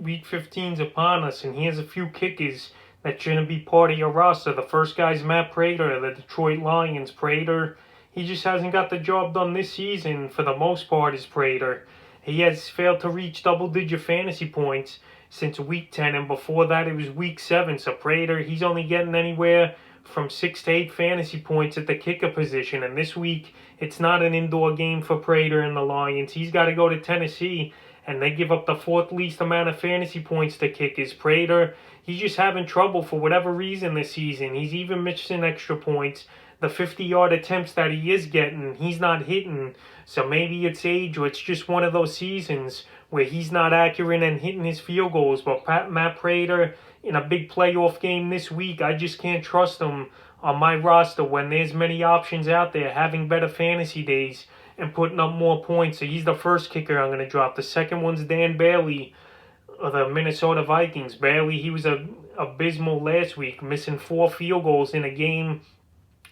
Week 15's upon us, and here's a few kickers that shouldn't be part of your roster. The first guy's Matt Prater, the Detroit Lions. Prater, he just hasn't got the job done this season for the most part, is Prater. He has failed to reach double-digit fantasy points since Week 10, and before that it was Week 7. So Prater, he's only getting anywhere from 6 to 8 fantasy points at the kicker position. And this week, it's not an indoor game for Prater and the Lions. He's got to go to Tennessee, and they give up the 4th least amount of fantasy points to kickers. Prater, he's just having trouble for whatever reason this season. He's even missing extra points. The 50-yard attempts that he is getting, he's not hitting. So maybe it's age, or it's just one of those seasons where he's not accurate and hitting his field goals. But Matt Prater, in a big playoff game this week, I just can't trust him on my roster when there's many options out there having better fantasy days and putting up more points. So he's the first kicker I'm going to drop. The second one's Dan Bailey of the Minnesota Vikings. Bailey, he was abysmal last week, missing 4 field goals in a game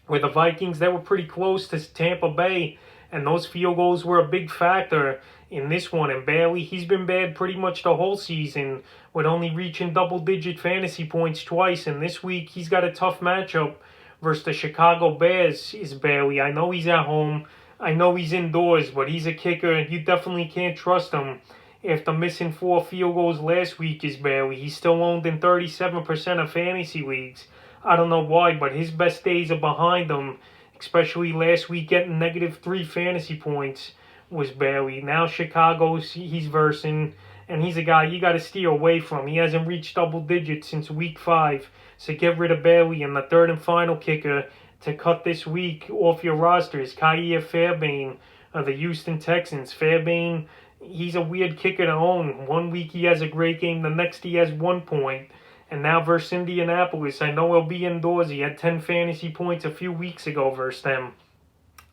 where the Vikings, they were pretty close to Tampa Bay, and those field goals were a big factor in this one. And Bailey, he's been bad pretty much the whole season, with only reaching double-digit fantasy points twice. And this week, he's got a tough matchup versus the Chicago Bears, is Bailey. I know he's at home. I know he's indoors, but he's a kicker, and you definitely can't trust him. After missing 4 field goals last week, is Bailey. He's still owned in 37% of fantasy leagues. I don't know why, but his best days are behind him, especially last week getting -3 fantasy points was Bailey. Now Chicago's he's versing, and he's a guy you got to steer away from. He hasn't reached double digits since Week 5, so get rid of Bailey. And the third and final kicker to cut this week off your roster is Kareem Fairbairn of the Houston Texans. Fairbairn, he's a weird kicker to own. One week he has a great game, the next he has 1 point. And now versus Indianapolis, I know he'll be indoors. He had 10 fantasy points a few weeks ago versus them.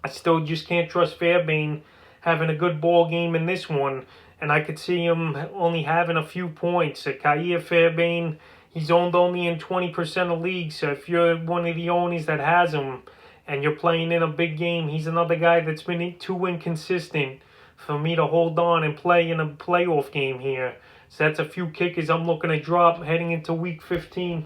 I still just can't trust Fairbairn having a good ball game in this one. And I could see him only having a few points. Kareem Fairbairn, he's owned only in 20% of leagues. So if you're one of the owners that has him and you're playing in a big game, he's another guy that's been too inconsistent for me to hold on and play in a playoff game here. So that's a few kickers I'm looking to drop heading into Week 15.